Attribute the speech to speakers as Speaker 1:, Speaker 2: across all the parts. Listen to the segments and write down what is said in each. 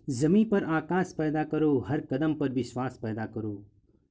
Speaker 1: ज़मीं पर आकाश पैदा करो, हर कदम पर विश्वास पैदा करो।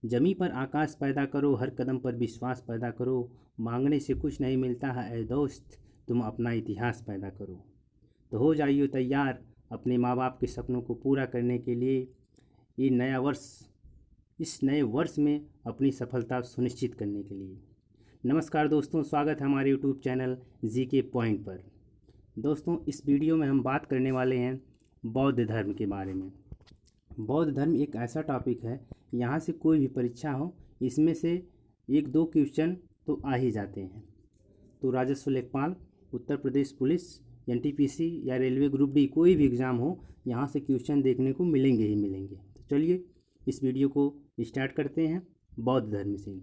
Speaker 1: ज़मीं पर आकाश पैदा करो, हर कदम पर विश्वास पैदा करो। मांगने से कुछ नहीं मिलता है ऐ दोस्त, तुम अपना इतिहास पैदा करो। तो हो जाइए तैयार अपने माँ बाप के सपनों को पूरा करने के लिए। ये नया वर्ष, इस नए वर्ष में अपनी सफलता सुनिश्चित करने के लिए। नमस्कार दोस्तों, स्वागत है हमारे यूट्यूब चैनल जीके पॉइंट पर। दोस्तों, इस वीडियो में हम बात करने वाले हैं बौद्ध धर्म के बारे में। बौद्ध धर्म एक ऐसा टॉपिक है, यहाँ से कोई भी परीक्षा हो इसमें से एक दो क्वेश्चन तो आ ही जाते हैं। तो राजस्व लेखपाल, उत्तर प्रदेश पुलिस, एनटीपीसी या रेलवे ग्रुप डी कोई भी एग्ज़ाम हो, यहाँ से क्वेश्चन देखने को मिलेंगे ही मिलेंगे। तो चलिए इस वीडियो को स्टार्ट करते हैं बौद्ध धर्म से।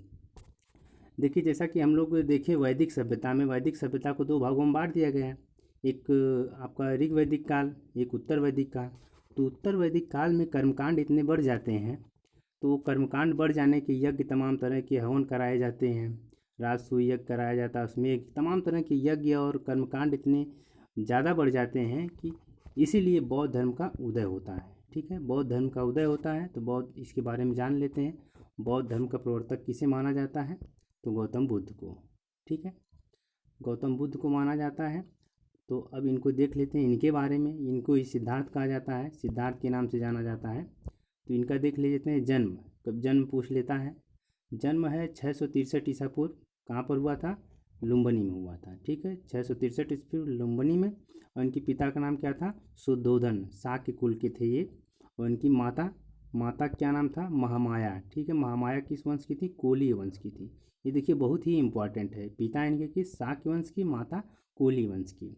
Speaker 1: देखिए, जैसा कि हम लोग देखें वैदिक सभ्यता में, वैदिक सभ्यता को दो भागों में बांट दिया गया है। एक आपका ऋग वैदिक काल, एक उत्तर वैदिक काल। तो उत्तर वैदिक काल में कर्मकांड इतने बढ़ जाते हैं, तो कर्मकांड बढ़ जाने के यज्ञ, तमाम तरह के हवन कराए जाते हैं, राजसूय यज्ञ कराया जाता है, उसमें तमाम तरह के यज्ञ और कर्मकांड इतने ज़्यादा बढ़ जाते हैं कि इसीलिए बौद्ध धर्म का उदय होता है। ठीक है, बौद्ध धर्म का उदय होता है। तो बौद्ध, इसके बारे में जान लेते हैं। बौद्ध धर्म का प्रवर्तक किसे माना जाता है? तो गौतम बुद्ध को। ठीक है, गौतम बुद्ध को माना जाता है। तो अब इनको देख लेते हैं, इनके बारे में। इनको ही सिद्धार्थ कहा जाता है, सिद्धार्थ के नाम से जाना जाता है। तो इनका देख लेते हैं जन्म। कब जन्म पूछ लेता है। जन्म है 663 ईसा पूर्व। कहाँ पर हुआ था? लुम्बिनी में हुआ था। ठीक है, 663 ईसा पूर्व लुम्बिनी में। और इनके पिता का नाम क्या था? शुद्धोधन, शाक्य कुल के थे ये। और इनकी माता क्या नाम था? महामाया। ठीक है, महामाया किस वंश की थी? कोली वंश की थी। ये देखिए बहुत ही इंपॉर्टेंट है। पिता इनके किस? शाक्य वंश की, माता कोली वंश की।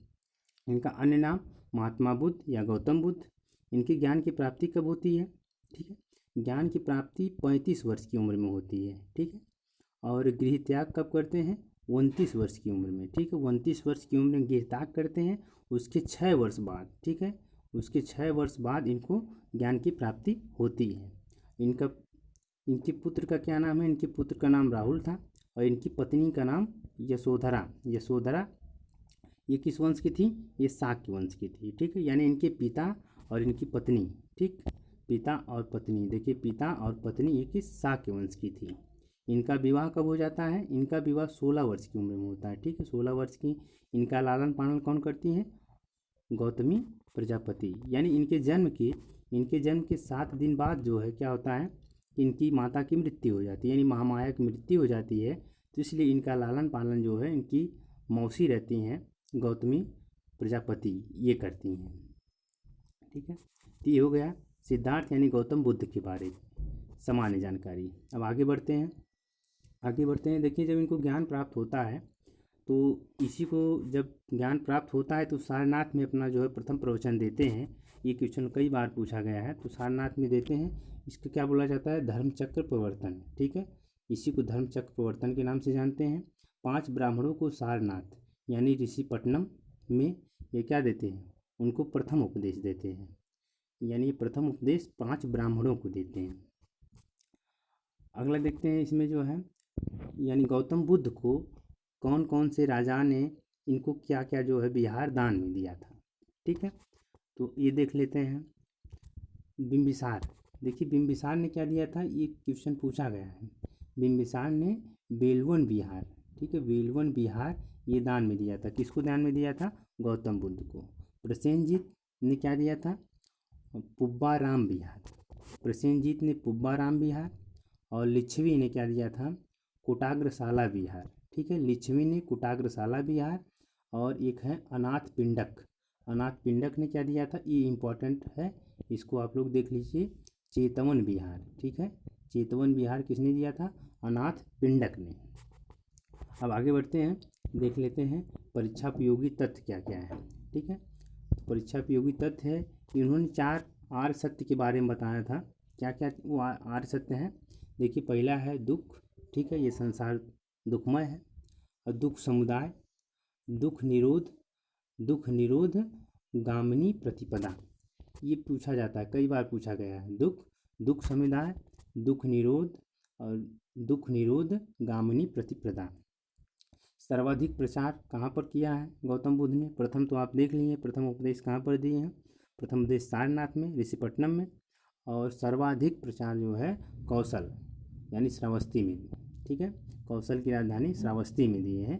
Speaker 1: इनका अन्य नाम महात्मा बुद्ध या गौतम बुद्ध। इनकी ज्ञान की प्राप्ति कब होती है? ठीक है, ज्ञान की प्राप्ति 35 वर्ष की उम्र में होती है। ठीक है, और गृह त्याग कब करते हैं? 29 वर्ष की उम्र में। ठीक है, 29 वर्ष की उम्र में गृह त्याग करते हैं। उसके 6 वर्ष बाद, ठीक है, उसके 6 वर्ष बाद इनको ज्ञान की प्राप्ति होती है। इनके पुत्र का क्या नाम है? इनके पुत्र का नाम राहुल था और इनकी पत्नी का नाम यशोधरा। ये किस वंश की थी? ये शाक्य वंश की थी। ठीक है, यानी इनके पिता और इनकी पत्नी, ठीक, पिता और पत्नी, देखिए पिता और पत्नी ये किस? शाक्य वंश की थी। इनका विवाह कब हो जाता है? इनका विवाह 16 वर्ष की उम्र में होता है। ठीक है, 16 वर्ष की। इनका लालन पालन कौन करती है? गौतमी प्रजापति। यानी इनके जन्म के 7 दिन बाद जो है क्या होता है, इनकी माता की मृत्यु हो जाती है, यानी महामाया की मृत्यु हो जाती है। तो इसलिए इनका लालन पालन जो है इनकी मौसी रहती हैं गौतमी प्रजापति, ये करती हैं। ठीक है, तो ये हो गया सिद्धार्थ यानी गौतम बुद्ध के बारे में सामान्य जानकारी। अब आगे बढ़ते हैं। देखिए, जब इनको ज्ञान प्राप्त होता है तो इसी को जब ज्ञान प्राप्त होता है तो सारनाथ में अपना जो है प्रथम प्रवचन देते हैं। ये क्वेश्चन कई बार पूछा गया है। तो सारनाथ में देते हैं। इसको क्या बोला जाता है? धर्मचक्र प्रवर्तन। ठीक है, इसी को धर्मचक्र प्रवर्तन के नाम से जानते हैं। 5 ब्राह्मणों को सारनाथ यानी ऋषिपट्टनम में ये क्या देते हैं? उनको प्रथम उपदेश देते हैं। यानी प्रथम उपदेश 5 ब्राह्मणों को देते हैं। अगला देखते हैं इसमें जो है, यानी गौतम बुद्ध को कौन कौन से राजा ने इनको क्या क्या जो है बिहार दान में दिया था। ठीक है, तो ये देख लेते हैं। बिंबिसार, देखिए बिंबिसार ने क्या दिया था, ये क्वेश्चन पूछा गया है। बिंबिसार ने बेलवन बिहार, ठीक है, बेलवन बिहार ये दान में दिया था। किसको दान में दिया था? गौतम बुद्ध को। प्रसेनजीत ने क्या दिया था? पुब्बाराम बिहार। प्रसेनजीत ने पुब्बाराम बिहार। और लिच्छवी ने क्या दिया था? कुटाग्रशाला बिहार। ठीक है, लिच्छवी ने कुटाग्रशाला बिहार। और एक है अनाथ पिंडक। अनाथ पिंडक ने क्या दिया था? ये इम्पोर्टेंट है, इसको आप लोग देख लीजिए। चेतवन बिहार। ठीक है, चेतवन बिहार किसने दिया था? अनाथ पिंडक ने। अब आगे बढ़ते हैं, देख लेते हैं परीक्षा उपयोगी तथ्य क्या क्या है। ठीक है, तो परीक्षा उपयोगी तथ्य है कि उन्होंने 4 आर्य सत्य के बारे में बताया था। क्या क्या वो आर्य सत्य हैं? देखिए, पहला है दुख। ठीक है, ये संसार दुखमय है। और दुख समुदाय, दुख निरोध गामिनी प्रतिपदा, ये पूछा जाता है, कई बार पूछा गया है। दुख समुदाय, दुख निरोध और दुख निरोध गामिनी प्रतिपदा। सर्वाधिक प्रचार कहाँ पर किया है गौतम बुद्ध ने? प्रथम तो आप देख लिए, प्रथम उपदेश कहाँ पर दिए हैं? प्रथम उपदेश सारनाथ में, ऋषिपट्टनम में, और सर्वाधिक प्रचार जो है कौशल यानी श्रावस्ती में। ठीक है, कौशल की राजधानी श्रावस्ती में दिए हैं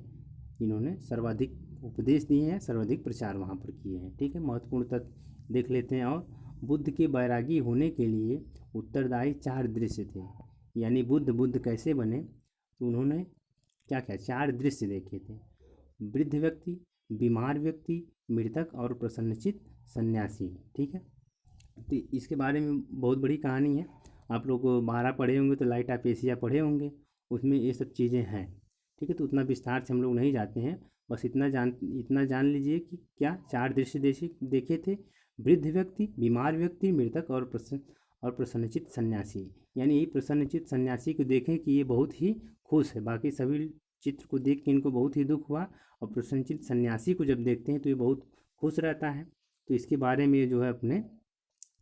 Speaker 1: इन्होंने, सर्वाधिक उपदेश दिए हैं, सर्वाधिक प्रचार वहाँ पर किए हैं। ठीक है, महत्वपूर्ण तथ्य देख लेते हैं। और बुद्ध के बैरागी होने के लिए उत्तरदायी 4 दृश्य थे, यानी बुद्ध कैसे बने, तो उन्होंने क्या क्या 4 दृश्य देखे थे। वृद्ध व्यक्ति, बीमार व्यक्ति, मृतक और प्रसन्नचित्त सन्यासी। ठीक है, तो इसके बारे में बहुत बड़ी कहानी है। आप लोग 12 पढ़े होंगे तो लाइट ऑफ एशिया पढ़े होंगे, उसमें ये सब चीज़ें हैं। ठीक है, तो उतना विस्तार से हम लोग नहीं जाते हैं, बस इतना जान लीजिए कि क्या 4 दृश्य देखे थे। वृद्ध व्यक्ति, बीमार व्यक्ति, मृतक और प्रसन्नचित्त सन्यासी। यानी ये प्रसन्नचित्त सन्यासी को देखें कि ये बहुत ही खुश है, बाकी सभी चित्र को देख के इनको बहुत ही दुख हुआ, और प्रसन्नचित्त सन्यासी को जब देखते हैं तो ये बहुत खुश रहता है। तो इसके बारे में जो है अपने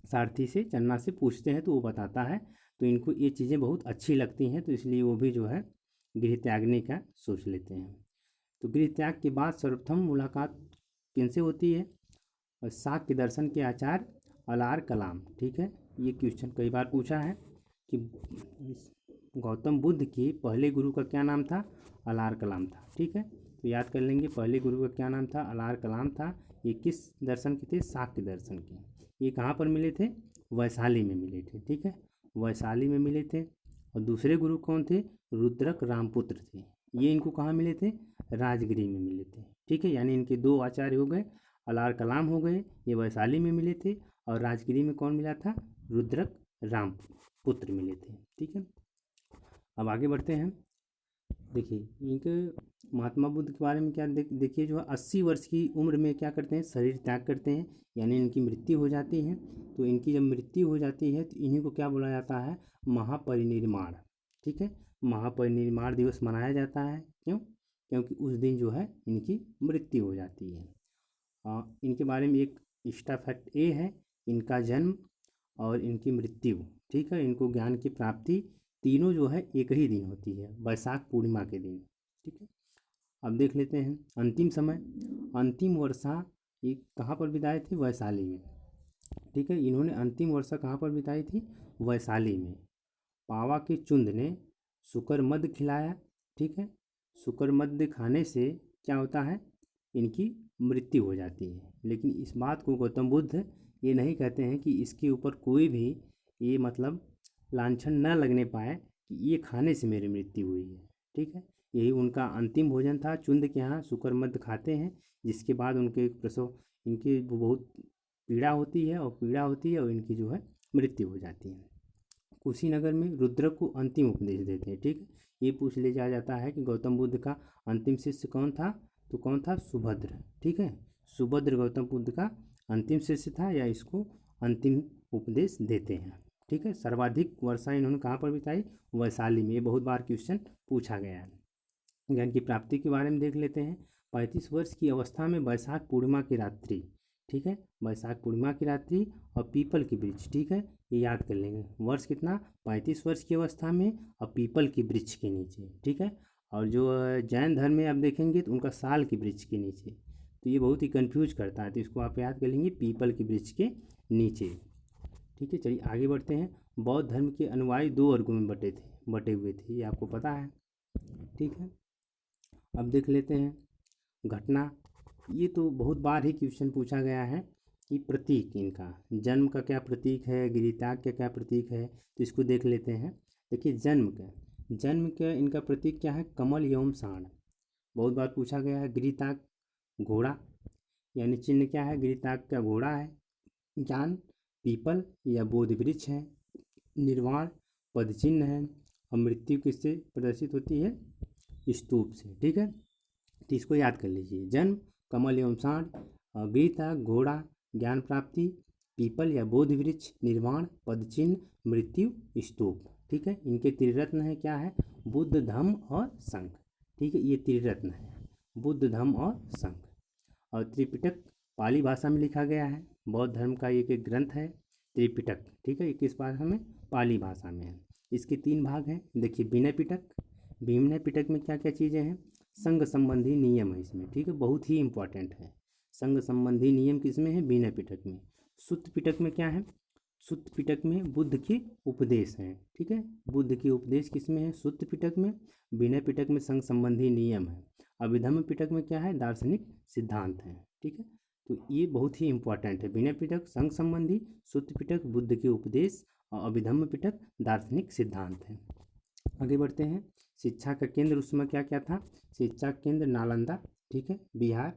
Speaker 1: सारथी से, चन्ना से पूछते हैं तो वो बताता है, तो इनको ये चीज़ें बहुत अच्छी लगती हैं, तो इसलिए वो भी जो है गृह त्यागने का सोच लेते हैं। तो गृह त्याग के बाद सर्वप्रथम मुलाकात किनसे होती है, शाक्य दर्शन के आचार्य अलार कलाम। ठीक है, ये क्वेश्चन कई बार पूछा है कि गौतम बुद्ध के पहले गुरु का क्या नाम था, अलार कलाम था। ठीक है, तो याद कर लेंगे पहले गुरु का क्या नाम था, अलार कलाम था। ये किस दर्शन के थे, शाक्य दर्शन के। ये कहाँ पर मिले थे, वैशाली में मिले थे। ठीक है, वैशाली में मिले थे। और दूसरे गुरु कौन थे, रुद्रक रामपुत्र थे। ये इनको कहाँ मिले थे, राजगिरी में मिले थे। ठीक है, यानी इनके 2 आचार्य हो गए, अलार कलाम हो गए, ये वैशाली में मिले थे, और राजगिरी में कौन मिला था, रुद्रक रामपुत्र मिले थे। ठीक है, अब आगे बढ़ते हैं। देखिए इनके महात्मा बुद्ध के बारे में क्या देखिए, जो 80 वर्ष की उम्र में क्या करते हैं, शरीर त्याग करते हैं, यानी इनकी मृत्यु हो जाती है। तो इनकी जब मृत्यु हो जाती है तो इन्हीं को क्या बोला जाता है, महापरिनिर्वाण। ठीक है, महापरिनिर्वाण दिवस मनाया जाता है। क्यों, क्योंकि उस दिन जो है इनकी मृत्यु हो जाती है। इनके बारे में एक एक्स्ट्रा फैक्ट ये है, इनका जन्म और इनकी मृत्यु, ठीक है, इनको ज्ञान की प्राप्ति तीनों जो है एक ही दिन होती है, वैशाख पूर्णिमा के दिन। ठीक है, अब देख लेते हैं अंतिम समय। अंतिम वर्षा ये कहाँ पर बिताए थे, वैशाली में। ठीक है, इन्होंने अंतिम वर्षा कहाँ पर बिताई थी, वैशाली में। पावा के चुंद ने शुकर मध्य खिलाया। ठीक है, शुकर मध्य खाने से क्या होता है, इनकी मृत्यु हो जाती है। लेकिन इस बात को गौतम बुद्ध ये नहीं कहते हैं कि इसके ऊपर कोई भी ये मतलब लांछन न लगने पाए कि ये खाने से मेरी मृत्यु हुई है। ठीक है, यही उनका अंतिम भोजन था। चुंद के यहाँ शुकर मध्य खाते हैं, जिसके बाद उनके प्रसव, इनकी बहुत पीड़ा होती है और इनकी जो है मृत्यु हो जाती है। कुशीनगर में रुद्र को अंतिम उपदेश देते हैं। ठीक है, ये पूछ ले जाता है कि गौतम बुद्ध का अंतिम शिष्य कौन था, तो कौन था, सुभद्र। ठीक है, सुभद्र गौतम बुद्ध का अंतिम शिष्य था, या इसको अंतिम उपदेश देते हैं। ठीक है, सर्वाधिक वर्षा इन्होंने कहाँ पर बिताई, वैशाली में। ये बहुत बार क्वेश्चन पूछा गया है। ज्ञान की प्राप्ति के बारे में देख लेते हैं। 35 वर्ष की अवस्था में वैशाख पूर्णिमा की रात्रि। ठीक है, वैशाख पूर्णिमा की रात्रि और पीपल की वृक्ष। ठीक है, ये याद कर लेंगे। वर्ष कितना, 35 वर्ष की अवस्था में और पीपल की वृक्ष के नीचे। ठीक है, और जो जैन धर्म में आप देखेंगे तो उनका साल की वृक्ष के नीचे। तो ये बहुत ही कंफ्यूज करता है, तो इसको आप याद कर लेंगे, पीपल की वृक्ष के नीचे। ठीक है, चलिए आगे बढ़ते हैं। बौद्ध धर्म के अनुयायी 2 वर्गों में बटे हुए थे, ये आपको पता है। ठीक है, अब देख लेते हैं घटना। ये तो बहुत बार ही क्वेश्चन पूछा गया है कि प्रतीक इनका, जन्म का क्या प्रतीक है, गिरिताग का क्या प्रतीक है, तो इसको देख लेते हैं। देखिए जन्म का इनका प्रतीक क्या है, कमल एवं सांड। बहुत बार पूछा गया है। गिरिताग घोड़ा, यानी चिन्ह क्या है, गिरिताग का घोड़ा है। ज्ञान पीपल या बोधि वृक्ष है। निर्वाण पद चिन्ह है। और मृत्यु किससे प्रदर्शित होती है, स्तूप से। ठीक है, तो इसको याद कर लीजिए। जन्म कमल एवं सांड, गीता घोड़ा, ज्ञान प्राप्ति पीपल या बोधि वृक्ष, निर्वाण पद चिन्ह, मृत्यु स्तूप। ठीक है, इनके त्रिरत्न है, क्या है, बुद्ध धम्म और संघ। ठीक है, ये त्रिरत्न है, बुद्ध धम्म और संघ। और त्रिपिटक पाली भाषा में लिखा गया है। बौद्ध धर्म का एक ग्रंथ है त्रिपिटक। ठीक है, ये किस भाषा में, पाली भाषा में है। इसके 3 भाग हैं। देखिए विनय पिटक, विनय पिटक में क्या क्या चीज़ें हैं, संघ संबंधी नियम है इसमें। ठीक है, बहुत ही इंपॉर्टेंट है। संघ संबंधी नियम किसमें है, विनय पिटक में। सुत्त पिटक में क्या है? सुत्त पिटक में बुद्ध के उपदेश हैं, ठीक है। बुद्ध के उपदेश किस में है? सुत्त पिटक में। विनय पिटक में संघ संबंधी नियम है। अभिधम्म पिटक में क्या है? दार्शनिक सिद्धांत है, ठीक है। तो ये बहुत ही इंपॉर्टेंट है। विनय पिटक संघ संबंधी, सुत्त पिटक बुद्ध के उपदेश और अभिधम्म पिटक दार्शनिक सिद्धांत है। आगे बढ़ते हैं। शिक्षा का केंद्र उस समय क्या क्या था? शिक्षा का केंद्र नालंदा, ठीक है, बिहार।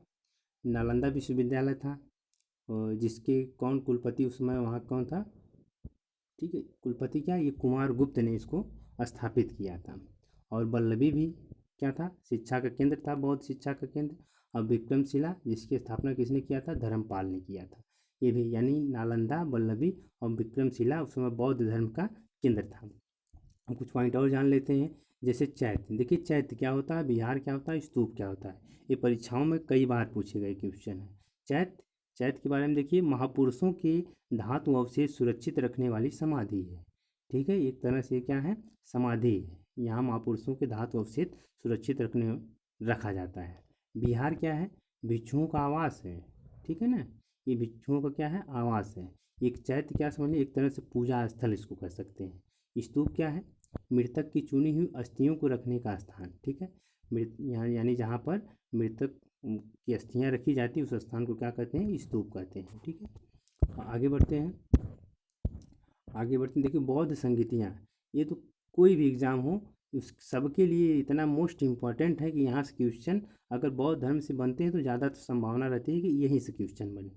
Speaker 1: नालंदा विश्वविद्यालय था, और जिसके कौन कुलपति उस समय वहाँ कौन था? ठीक है, कुलपति क्या, ये कुमार गुप्त ने इसको स्थापित किया था। और वल्लभी भी क्या था? शिक्षा का केंद्र था, बौद्ध शिक्षा का केंद्र। और विक्रमशिला, जिसकी स्थापना किसने किया था? धर्मपाल ने किया था। ये भी, यानी नालंदा, वल्लभी और विक्रमशिला उस समय बौद्ध धर्म का केंद्र था। हम कुछ पॉइंट और जान लेते हैं, जैसे चैत्य। देखिए चैत्य क्या होता है, विहार क्या होता है, स्तूप क्या होता है। ये परीक्षाओं में कई बार पूछे गए क्वेश्चन है। चैत्य, चैत्य के बारे में देखिए, महापुरुषों के धातु अवशेष सुरक्षित रखने वाली समाधि है, ठीक है। एक तरह से क्या है? समाधि है। यहाँ महापुरुषों के धातु अवशेष सुरक्षित रखा जाता है। विहार क्या है? भिक्षुओं का आवास है, ठीक है ना। ये भिक्षुओं का क्या है? आवास है। एक चैत्य क्या समझिए, एक तरह से पूजा स्थल इसको कह सकते हैं। स्तूप क्या है? मृतक की चुनी हुई अस्थियों को रखने का स्थान, ठीक है। यहाँ यानी जहाँ पर मृतक की अस्थियाँ रखी जाती है उस स्थान को क्या कहते हैं? स्तूप कहते हैं, ठीक है। आगे बढ़ते हैं। आगे बढ़ते हैं, देखिए बौद्ध संगीतियाँ, ये तो कोई भी एग्ज़ाम हो उस सबके लिए इतना मोस्ट इम्पॉर्टेंट है कि यहाँ से क्वेश्चन अगर बौद्ध धर्म से बनते हैं तो ज़्यादा तो संभावना रहती है कि यहीं से क्वेश्चन बने।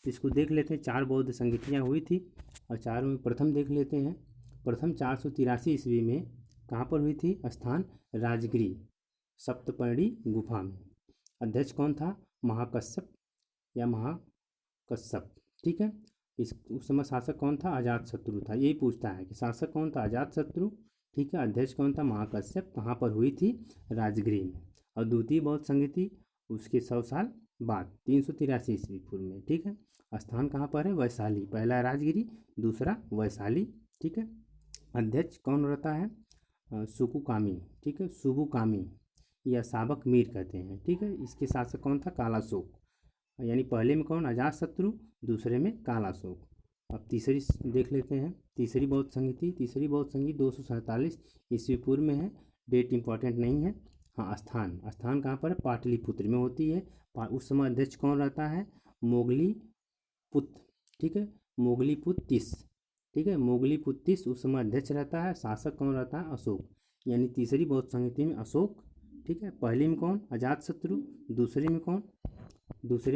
Speaker 1: तो इसको देख लेते हैं। 4 बौद्ध संगीतियाँ हुई थी, और चारों में प्रथम देख लेते हैं। प्रथम 483 ईस्वी में कहाँ पर हुई थी? स्थान राजगिरी सप्तपर्णी गुफा में। अध्यक्ष कौन था? महाकश्यप या महाकश्यप, ठीक है। उस समय शासक कौन था? अजातशत्रु था। यही पूछता है कि शासक कौन था? अजातशत्रु, ठीक है। अध्यक्ष कौन था? महाकश्यप। कहाँ पर हुई थी? राजगिरी में। और द्वितीय बौद्ध संगीति उसके 100 साल बाद 383 ईस्वी पूर्व में, ठीक है। स्थान कहाँ पर है? वैशाली। पहला राजगिरी, दूसरा वैशाली, ठीक है। अध्यक्ष कौन रहता है? सुकुकामी, ठीक है, सुबुकामी या साबक मीर कहते हैं, ठीक है। इसके शासक कौन था? कालाशोक। यानी पहले में कौन? अजातशत्रु, दूसरे में कालाशोक। अब तीसरी देख लेते हैं। तीसरी बौद्ध संगीति 247 ईस्वी पूर्व में है। डेट इंपॉर्टेंट नहीं है। हाँ, स्थान कहाँ पर है? पाटलिपुत्र में होती है। उस समय अध्यक्ष कौन रहता है? मोगली पुत्र, ठीक है, मोगली पुत्तिस, ठीक है, मोगली पुत्तिस उस समय अध्यक्ष रहता है। शासक कौन रहता है? अशोक। यानी तीसरी बौद्ध संगीति में अशोक, ठीक है। पहली में कौन? अजातशत्रु। दूसरे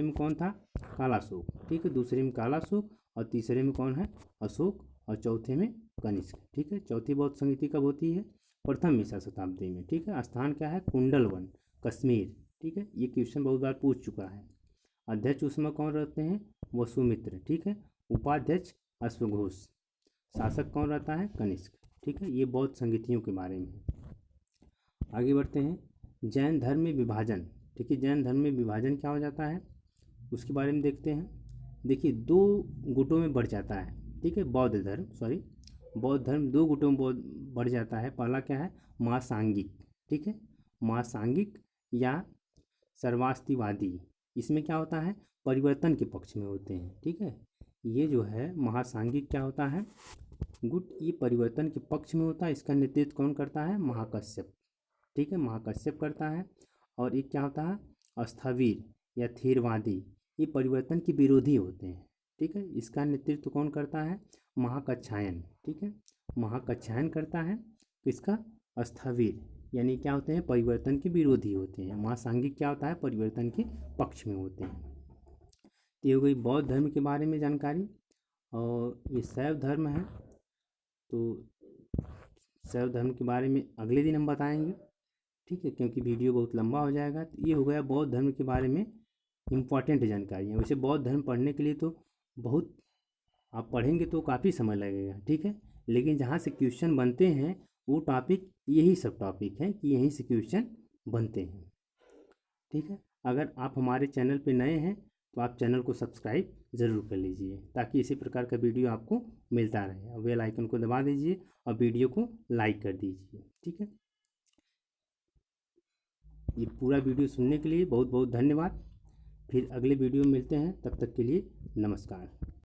Speaker 1: में कौन था? कालाशोक, ठीक है। दूसरे में कालाशोक, और तीसरे में कौन है? अशोक, और चौथे में कनिष्क, ठीक है। चौथी बौद्ध संगीति कब होती है? प्रथम ईसा शताब्दी में, ठीक है। स्थान क्या है? कुंडलवन, कश्मीर, ठीक है। ये क्वेश्चन बहुत बार पूछ चुका है। अध्यक्ष उसमें कौन रहते हैं? वसुमित्र, ठीक है। उपाध्यक्ष अश्वघोष। शासक कौन रहता है? कनिष्क, ठीक है। ये बौद्ध संगीतियों के बारे में। आगे बढ़ते हैं। जैन धर्म में विभाजन, ठीक है। जैन धर्म में विभाजन क्या हो जाता है उसके बारे में देखते हैं। देखिए 2 गुटों में बढ़ जाता है, ठीक है। बौद्ध धर्म 2 गुटों में बढ़ जाता है। पहला क्या है? महासांगिक, ठीक है। महासांगिक या सर्वास्तिवादी, इसमें क्या होता है? परिवर्तन के पक्ष में होते हैं, ठीक है। ये जो है महासांगिक क्या होता है? गुट, ये परिवर्तन के पक्ष में होता है। इसका नेतृत्व कौन करता है? महाकश्यप, ठीक है, महाकश्यप करता है। और एक क्या होता है? अस्थावीर या थेरवादी, ये परिवर्तन के विरोधी होते हैं, ठीक है। इसका नेतृत्व कौन करता है? महाकच्छायन, ठीक है, महाकच्छायन करता है। किसका? अस्थावीर, यानी क्या होते हैं? परिवर्तन के विरोधी होते हैं। महासांगिक क्या होता है? परिवर्तन के पक्ष में होते हैं। तो ये हो गई बौद्ध धर्म के बारे में जानकारी। और ये शैव धर्म है, तो शैव धर्म के बारे में अगले दिन हम बताएंगे, ठीक है, क्योंकि वीडियो बहुत लंबा हो जाएगा। तो ये हो गया बौद्ध धर्म के बारे में इम्पॉर्टेंट जानकारी है। वैसे बौद्ध धर्म पढ़ने के लिए तो बहुत, आप पढ़ेंगे तो काफ़ी समय लगेगा, ठीक है। लेकिन जहाँ से क्वेश्चन बनते हैं वो टॉपिक, यही सब टॉपिक है कि यहीं से क्वेश्चन बनते हैं, ठीक है। अगर आप हमारे चैनल पे नए हैं तो आप चैनल को सब्सक्राइब ज़रूर कर लीजिए, ताकि इसी प्रकार का वीडियो आपको मिलता रहे। और बेल आइकन को दबा दीजिए और वीडियो को लाइक कर दीजिए, ठीक है। ये पूरा वीडियो सुनने के लिए बहुत बहुत धन्यवाद। फिर अगले वीडियो में मिलते हैं, तब तक के लिए नमस्कार।